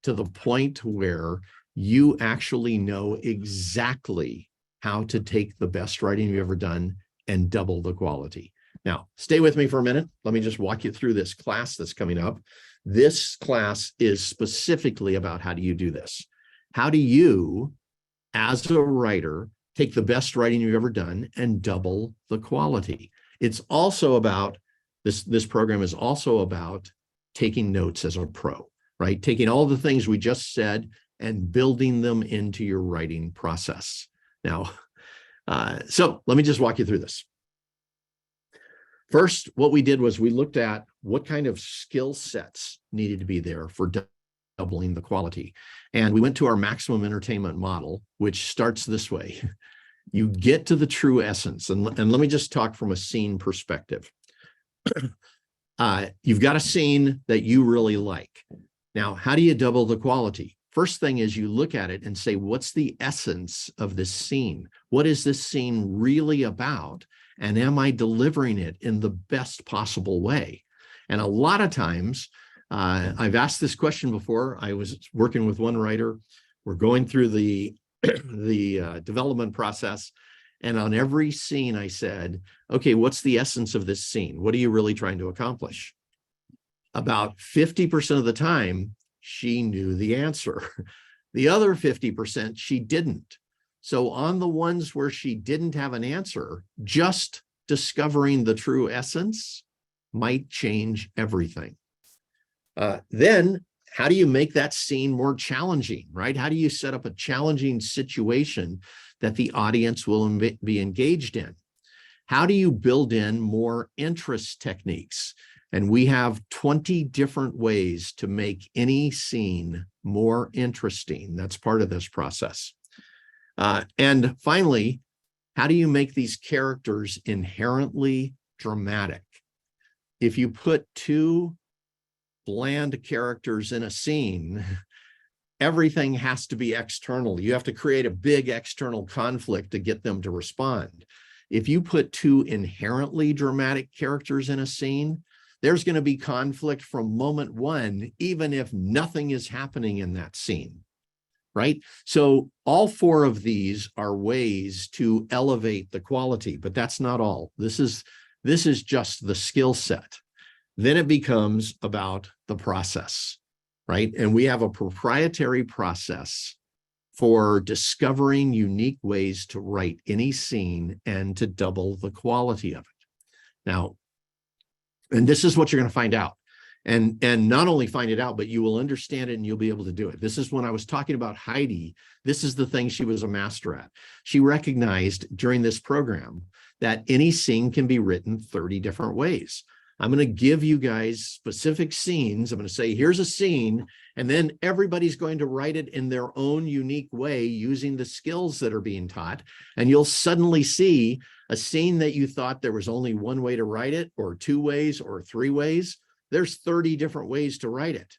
to the point where you actually know exactly how to take the best writing you've ever done and double the quality. Now, stay with me for a minute. Let me just walk you through this class that's coming up. This class is specifically about how do you do this? How do you, as a writer, take the best writing you've ever done and double the quality? It's also about, this program is also about taking notes as a pro, right? Taking all the things we just said and building them into your writing process. Now, so let me just walk you through this. First, what we did was we looked at what kind of skill sets needed to be there for doubling the quality. And we went to our maximum entertainment model, which starts this way. You get to the true essence. And let me just talk from a scene perspective. You've got a scene that you really like. Now, how do you double the quality? First thing is you look at it and say, what's the essence of this scene? What is this scene really about? And am I delivering it in the best possible way? And a lot of times, I've asked this question before. I was working with one writer. We're going through the development process. And on every scene, I said, okay, what's the essence of this scene? What are you really trying to accomplish? About 50% of the time, she knew the answer. The other 50%, she didn't. So on the ones where she didn't have an answer, just discovering the true essence might change everything. Then how do you make that scene more challenging, right? How do you set up a challenging situation that the audience will be engaged in? How do you build in more interest techniques? And we have 20 different ways to make any scene more interesting. That's part of this process. And finally, how do you make these characters inherently dramatic? If you put two bland characters in a scene, everything has to be external. You have to create a big external conflict to get them to respond. If you put two inherently dramatic characters in a scene, there's going to be conflict from moment one, even if nothing is happening in that scene, right? So all four of these are ways to elevate the quality, but that's not all. This is just the skill set. Then it becomes about the process, right? And we have a proprietary process for discovering unique ways to write any scene and to double the quality of it. Now, and this is what you're going to find out. And not only find it out, but you will understand it and you'll be able to do it. This is when I was talking about Heidi. This is the thing she was a master at. She recognized during this program that any scene can be written 30 different ways. I'm going to give you guys specific scenes. I'm going to say, here's a scene, and then everybody's going to write it in their own unique way using the skills that are being taught. And you'll suddenly see a scene that you thought there was only one way to write it, or two ways, or three ways. There's 30 different ways to write it.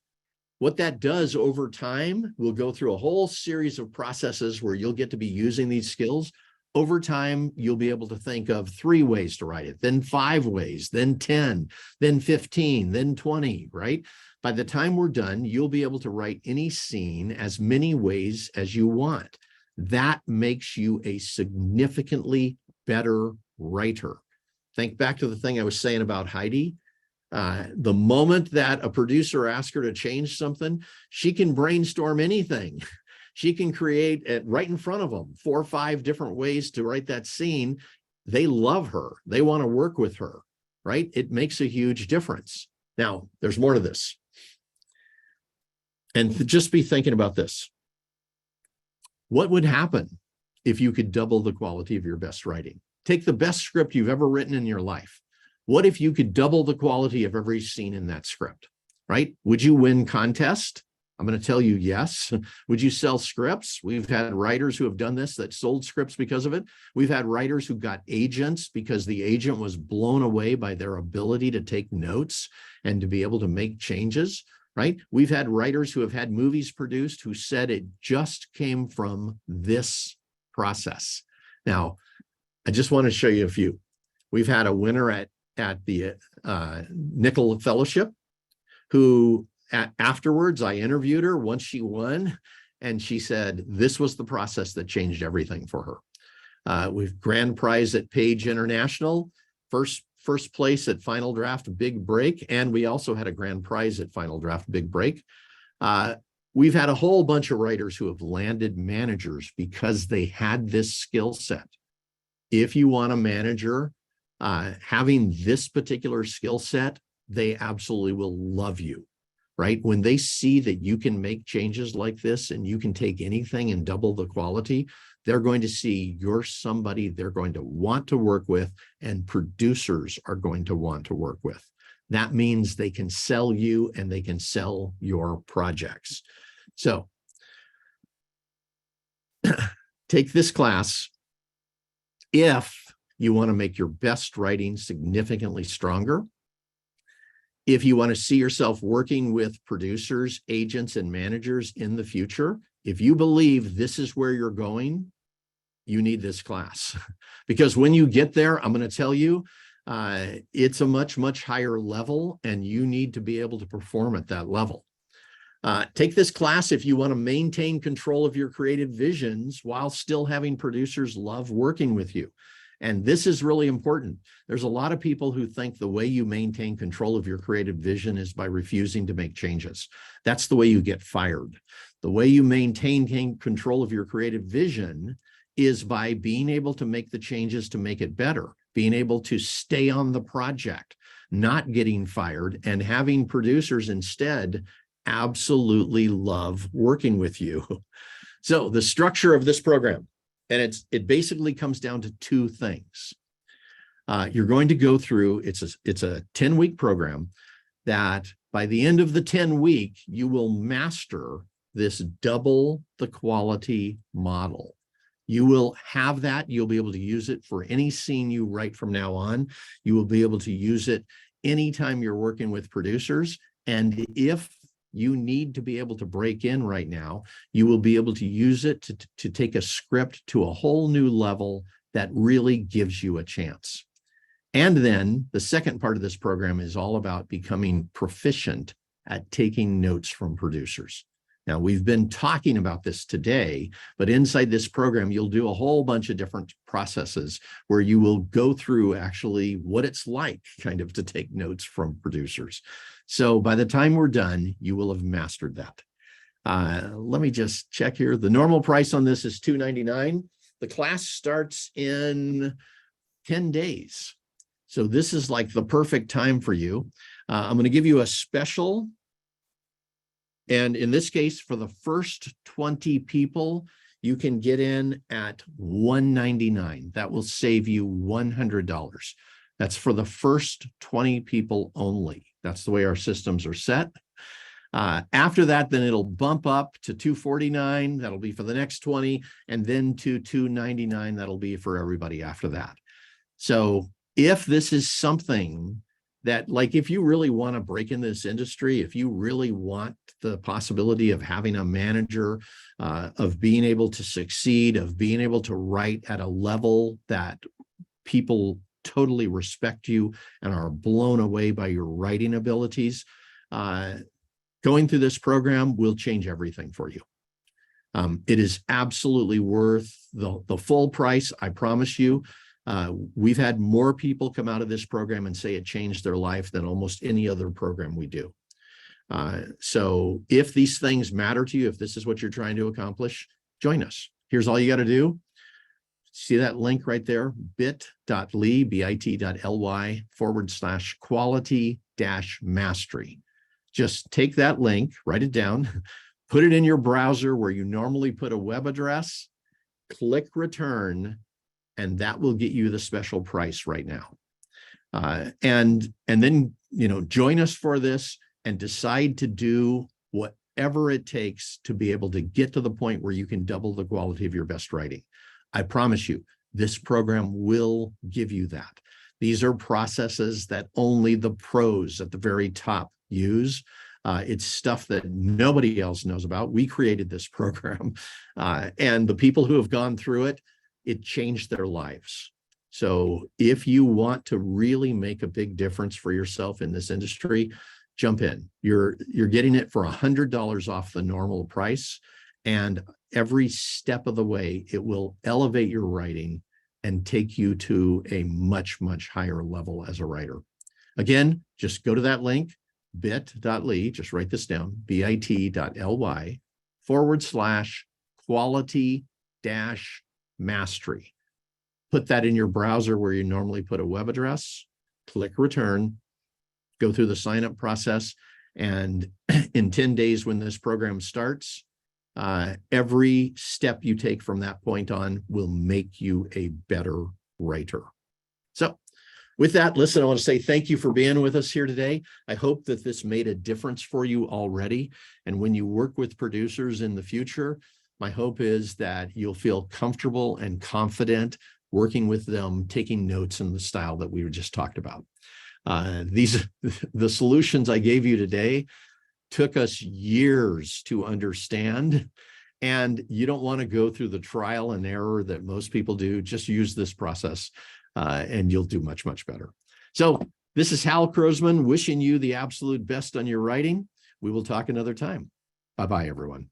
What that does over time, we'll go through a whole series of processes where you'll get to be using these skills. Over time, you'll be able to think of 3 ways to write it, then 5 ways, then 10, then 15, then 20, right? By the time we're done, you'll be able to write any scene as many ways as you want. That makes you a significantly better writer. Think back to the thing I was saying about Heidi. The moment that a producer asks her to change something, she can brainstorm anything. She can create it right in front of them 4 or 5 different ways to write that scene. they love her. They want to work with her, right? It makes a huge difference. Now, there's more to this. And just be thinking about this. What would happen if you could double the quality of your best writing? Take the best script you've ever written in your life. What if you could double the quality of every scene in that script, right? Would you win contest? I'm going to tell you yes. Would you sell scripts? We've had writers who have done this that sold scripts because of it. We've had writers who got agents because the agent was blown away by their ability to take notes and to be able to make changes, right? We've had writers who have had movies produced who said it just came from this process. Now, I just want to show you a few. We've had a winner at the Nickel Fellowship who afterwards, I interviewed her once she won, and she said this was the process that changed everything for her. We've grand prize at Page International, first place at Final Draft Big Break, and we also had a grand prize at Final Draft Big Break. We've had a whole bunch of writers who have landed managers because they had this skill set. If you want a manager having this particular skill set, they absolutely will love you. Right? When they see that you can make changes like this and you can take anything and double the quality, they're going to see you're somebody they're going to want to work with, and producers are going to want to work with. That means they can sell you and they can sell your projects. So take this class if you want to make your best writing significantly stronger. If you want to see yourself working with producers, agents, and managers in the future, if you believe this is where you're going, you need this class. Because when you get there, I'm going to tell you, it's a much, much higher level, and you need to be able to perform at that level. Take this class if you want to maintain control of your creative visions while still having producers love working with you. And this is really important. There's a lot of people who think the way you maintain control of your creative vision is by refusing to make changes. That's the way you get fired. The way you maintain control of your creative vision is by being able to make the changes to make it better, being able to stay on the project, not getting fired, and having producers instead absolutely love working with you. So the structure of this program, and it basically comes down to two things. You're going to go through, it's a 10-week program that by the end of the 10-week, you will master this double the quality model. You will have that. You'll be able to use it for any scene you write from now on. You will be able to use it anytime you're working with producers. And if you need to be able to break in right now, you will be able to use it to take a script to a whole new level that really gives you a chance. And then the second part of this program is all about becoming proficient at taking notes from producers. Now, we've been talking about this today, but inside this program, you'll do a whole bunch of different processes where you will go through actually what it's like kind of to take notes from producers. So by the time we're done, you will have mastered that. Let me just check here. The normal price on this is $299. The class starts in 10 days. So this is like the perfect time for you. I'm going to give you a special. And in this case, for the first 20 people, you can get in at $199. That will save you $100. That's for the first 20 people only. That's the way our systems are set. After that, then it'll bump up to $249. That'll be for the next 20, and then to $299. That'll be for everybody after that. So if this is something that, like, if you really want to break in this industry, if you really want the possibility of having a manager, of being able to succeed, of being able to write at a level that people totally respect you and are blown away by your writing abilities, going through this program will change everything for you. It is absolutely worth the full price, I promise you. We've had more people come out of this program and say it changed their life than almost any other program we do. So if these things matter to you, if this is what you're trying to accomplish, join us. Here's all you got to do. See that link right there, bit.ly/quality-mastery. Just take that link, write it down, put it in your browser where you normally put a web address, click return, and that will get you the special price right now. And then, join us for this and decide to do whatever it takes to be able to get to the point where you can double the quality of your best writing. I promise you, this program will give you that. These are processes that only the pros at the very top use. It's stuff that nobody else knows about. We created this program, and the people who have gone through it, it changed their lives. So if you want to really make a big difference for yourself in this industry, jump in. You're getting it for $100 off the normal price. And every step of the way, it will elevate your writing and take you to a much, much higher level as a writer. Again, just go to that link, bit.ly, just write this down, bit.ly/quality-mastery. Put that in your browser where you normally put a web address, click return, go through the sign-up process, and in 10 days when this program starts, every step you take from that point on will make you a better writer. So with that, listen, I want to say thank you for being with us here today. I hope that this made a difference for you already. And when you work with producers in the future, my hope is that you'll feel comfortable and confident working with them, taking notes in the style that we were just talked about. The solutions I gave you today took us years to understand, and you don't want to go through the trial and error that most people do. Just use this process and you'll do much, much better. So this is Hal Krosman wishing you the absolute best on your writing. We will talk another time. Bye-bye, everyone.